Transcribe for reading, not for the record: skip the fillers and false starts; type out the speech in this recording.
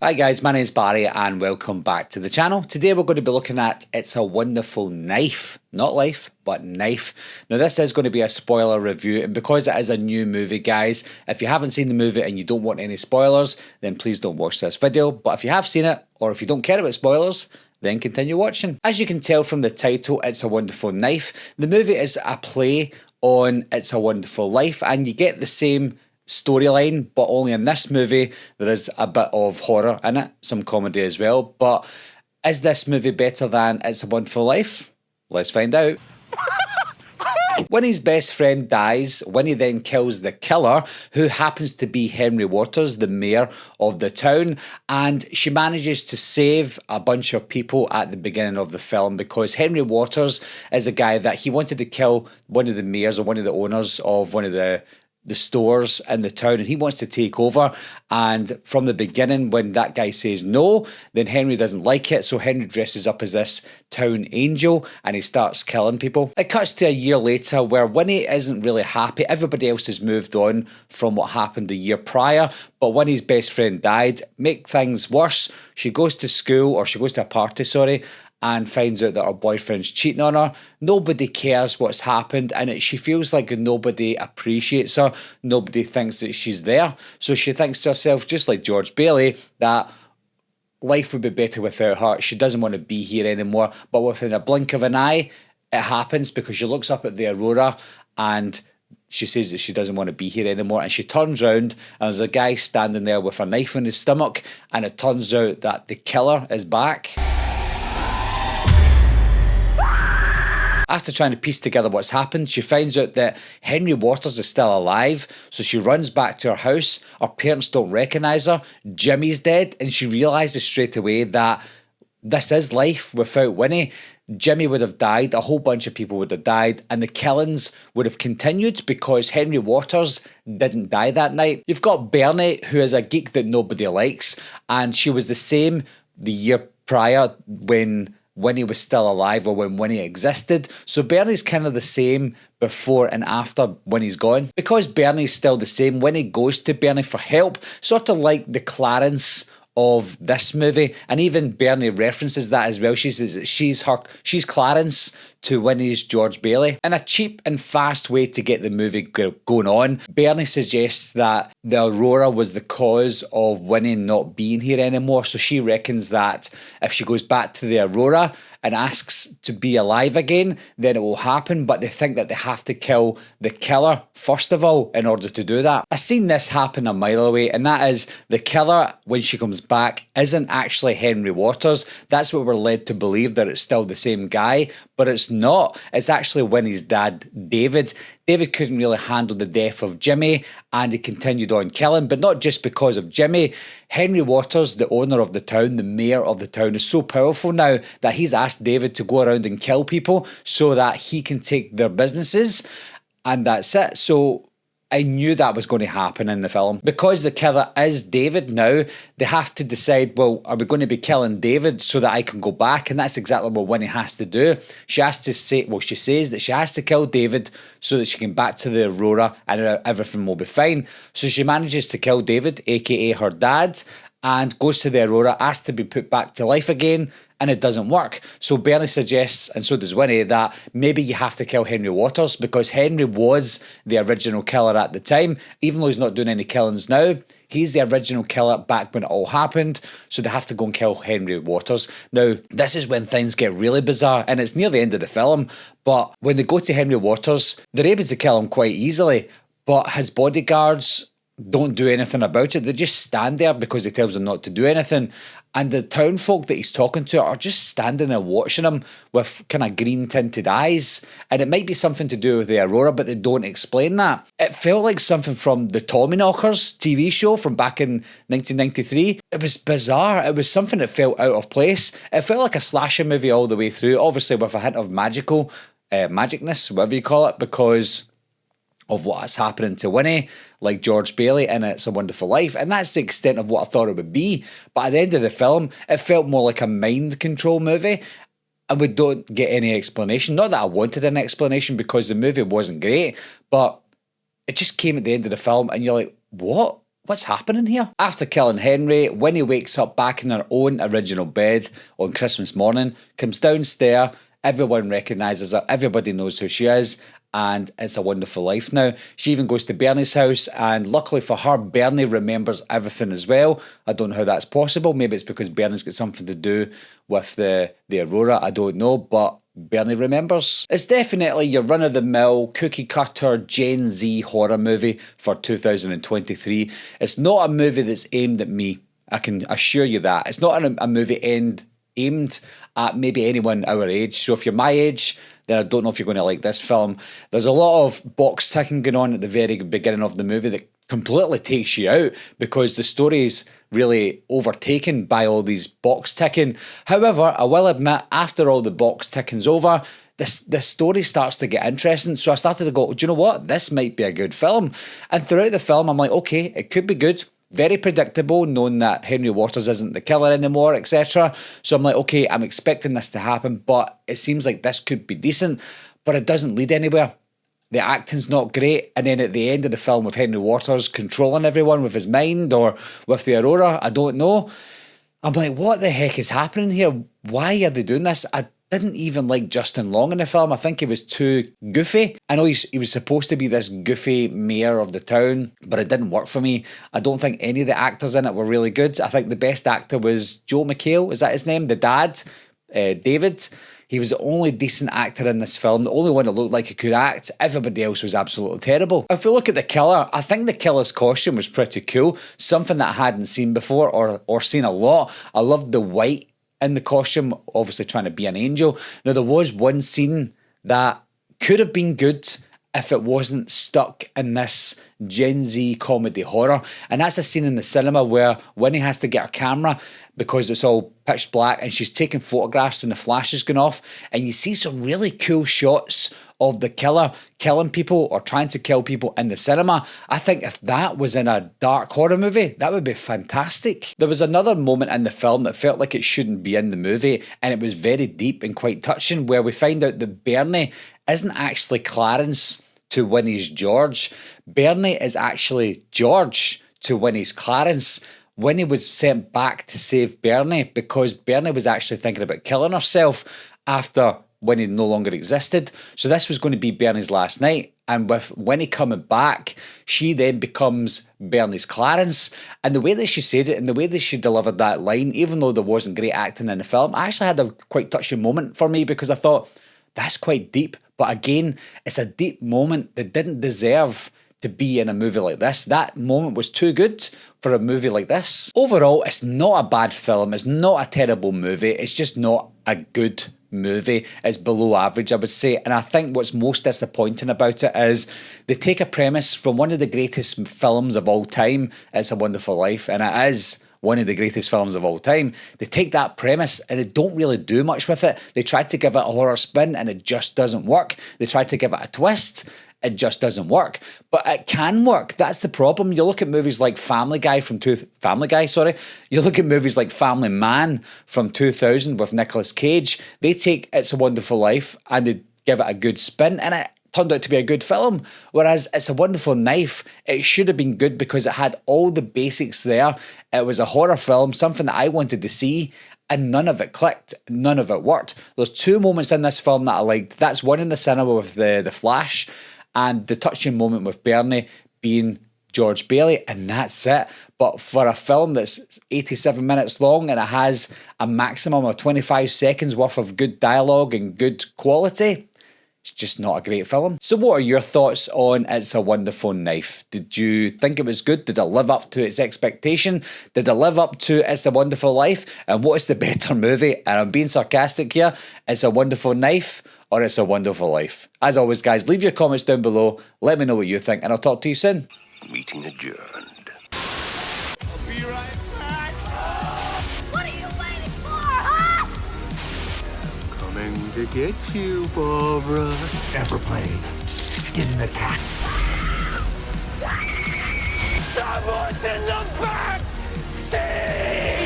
Right guys, my name's Barry and welcome back to the channel. Today we're going to be looking at It's a Wonderful Knife. Not life, but knife. Now this is going to be a spoiler review, and because it is a new movie guys, if you haven't seen the movie and you don't want any spoilers, then please don't watch this video. But if you have seen it, or if you don't care about spoilers, then continue watching. As you can tell from the title, It's a Wonderful Knife, the movie is a play on It's a Wonderful Life, and you get the same storyline, but only in this movie there is a bit of horror in it, some comedy as well. But is this movie better than It's a Wonderful Life? Let's find out. Winnie's best friend dies. Winnie then kills the killer, who happens to be Henry Waters, the mayor of the town, and she manages to save a bunch of people at the beginning of the film because Henry Waters is a guy that he wanted to kill one of the mayors or one of the owners of one of the stores in the town, and he wants to take over. And from the beginning, when that guy says no, then Henry doesn't like it, so Henry dresses up as this town angel and he starts killing people. It cuts to a year later where Winnie isn't really happy. Everybody else has moved on from what happened the year prior, but Winnie's best friend died. Make things worse, she goes to school, or she goes to a party, sorry, and finds out that her boyfriend's cheating on her. Nobody cares what's happened, and she feels like nobody appreciates her. Nobody thinks that she's there. So she thinks to herself, just like George Bailey, that life would be better without her. She doesn't want to be here anymore. But within a blink of an eye, it happens because she looks up at the aurora and she says that she doesn't want to be here anymore, and she turns around and there's a guy standing there with a knife in his stomach, and it turns out that the killer is back. After trying to piece together what's happened, she finds out that Henry Waters is still alive, so she runs back to her house. Her parents don't recognise her. Jimmy's dead, and she realises straight away that this is life without Winnie. Jimmy would have died, a whole bunch of people would have died, and the killings would have continued because Henry Waters didn't die that night. You've got Bernie, who is a geek that nobody likes, and she was the same the year prior when Winnie was still alive, or when Winnie existed. So Bernie's kind of the same before and after Winnie's gone. Because Bernie's still the same, Winnie goes to Bernie for help, sort of like the Clarence of this movie, and even Bernie references that as well. She says that she's Clarence to Winnie's George Bailey. In a cheap and fast way to get the movie going on, Bernie suggests that the aurora was the cause of Winnie not being here anymore, so she reckons that if she goes back to the aurora and asks to be alive again, then it will happen, but they think that they have to kill the killer first of all in order to do that. I've seen this happen a mile away, and that is the killer, when she comes back, isn't actually Henry Waters. That's what we're led to believe, that it's still the same guy, but it's not. It's actually Winnie's dad, David. David couldn't really handle the death of Jimmy, and he continued on killing, but not just because of Jimmy. Henry Waters, the owner of the town, the mayor of the town, is so powerful now that he's asked David to go around and kill people so that he can take their businesses, and that's it. So I knew that was going to happen in the film. Because the killer is David now, they have to decide, well, are we going to be killing David so that I can go back? And that's exactly what Winnie has to do. She has to say, well, she says that she has to kill David so that she can back to the aurora and everything will be fine. So she manages to kill David, aka her dad, and goes to the aurora, asks to be put back to life again, and it doesn't work. So Bernie suggests, and so does Winnie, that maybe you have to kill Henry Waters because Henry was the original killer at the time. Even though he's not doing any killings now, he's the original killer back when it all happened, so they have to go and kill Henry Waters. Now, this is when things get really bizarre, and it's near the end of the film, but when they go to Henry Waters, they're able to kill him quite easily, but his bodyguards don't do anything about it. They just stand there because he tells them not to do anything. And the town folk that he's talking to are just standing there watching him with kind of green tinted eyes. And it might be something to do with the aurora, but they don't explain that. It felt like something from the Tommyknockers TV show from back in 1993. It was bizarre. It was something that felt out of place. It felt like a slasher movie all the way through, obviously with a hint of magicness, whatever you call it, because of what's happening to Winnie, like George Bailey in It's a Wonderful Life, and that's the extent of what I thought it would be. But at the end of the film, it felt more like a mind control movie, and we don't get any explanation. Not that I wanted an explanation because the movie wasn't great, but it just came at the end of the film and you're like, what? what's happening here? After killing Henry, Winnie wakes up back in her own original bed on Christmas morning, comes downstairs, everyone recognises her, everybody knows who she is, and It's a Wonderful Life now. She even goes to Bernie's house, and luckily for her, Bernie remembers everything as well. I don't know how that's possible. Maybe it's because Bernie's got something to do with the Aurora. I don't know, but Bernie remembers. It's definitely your run-of-the-mill, cookie-cutter, Gen Z horror movie for 2023. It's not a movie that's aimed at me. I can assure you that. It's not a movie aimed at maybe anyone our age. So if you're my age, then I don't know if you're going to like this film. There's a lot of box ticking going on at the very beginning of the movie that completely takes you out because the story is really overtaken by all these box ticking. However, I will admit, after all the box ticking's over, the story starts to get interesting. So I started to go, do you know what? This might be a good film. And throughout the film, I'm like, okay, it could be good. Very predictable, knowing that Henry Waters isn't the killer anymore, etc. So I'm like, okay, I'm expecting this to happen, but it seems like this could be decent, but it doesn't lead anywhere. The acting's not great, and then at the end of the film with Henry Waters controlling everyone with his mind or with the Aurora, I don't know. I'm like, what the heck is happening here? Why are they doing this? I didn't even like Justin Long in the film. I think he was too goofy. I know he was supposed to be this goofy mayor of the town, but it didn't work for me. I don't think any of the actors in it were really good. I think the best actor was Joel McHale, is that his name? The dad, David. He was the only decent actor in this film, the only one that looked like he could act. Everybody else was absolutely terrible. If we look at the killer, I think the killer's costume was pretty cool. Something that I hadn't seen before or seen a lot. I loved the white in the costume, obviously trying to be an angel. Now, there was one scene that could have been good if it wasn't stuck in this Gen Z comedy horror. And that's a scene in the cinema where Winnie has to get her camera because it's all pitch black and she's taking photographs and the flash is going off. And you see some really cool shots of the killer killing people or trying to kill people in the cinema. I think if that was in a dark horror movie, that would be fantastic. There was another moment in the film that felt like it shouldn't be in the movie, and it was very deep and quite touching, where we find out that Bernie isn't actually Clarence to Winnie's George. Bernie is actually George to Winnie's Clarence. Winnie was sent back to save Bernie because Bernie was actually thinking about killing herself after Winnie no longer existed. So this was going to be Bernie's last night. And with Winnie coming back, she then becomes Bernie's Clarence. And the way that she said it and the way that she delivered that line, even though there wasn't great acting in the film, I actually had a quite touching moment for me because I thought, that's quite deep. But again, it's a deep moment that didn't deserve to be in a movie like this. That moment was too good for a movie like this. Overall, it's not a bad film. It's not a terrible movie. It's just not a good movie. It's below average, I would say. And I think what's most disappointing about it is they take a premise from one of the greatest films of all time, It's a Wonderful Life, and it is one of the greatest films of all time. They take that premise and they don't really do much with it. They tried to give it a horror spin and it just doesn't work. They tried to give it a twist. It just doesn't work. But it can work. That's the problem. You look at movies like Family Guy. You look at movies like Family Man from 2000 with Nicolas Cage. They take It's a Wonderful Life and they give it a good spin, and it turned out to be a good film. Whereas It's a Wonderful Knife, it should have been good because it had all the basics there. It was a horror film, something that I wanted to see, and none of it clicked. None of it worked. There's two moments in this film that I liked. That's one in the cinema with the Flash, and the touching moment with Bernie being George Bailey, and that's it. But for a film that's 87 minutes long and it has a maximum of 25 seconds worth of good dialogue and good quality, it's just not a great film. So what are your thoughts on It's a Wonderful Knife? Did you think it was good? Did it live up to its expectation? Did it live up to It's a Wonderful Life? And what is the better movie? And I'm being sarcastic here. It's a Wonderful Knife or It's a Wonderful Life? As always, guys, leave your comments down below. Let me know what you think, and I'll talk to you soon. Meeting adjourned. I'll be right back. What are you waiting for, huh? Coming to get you, Barbara. Ever played Skin the Cat? Someone's in the back seat!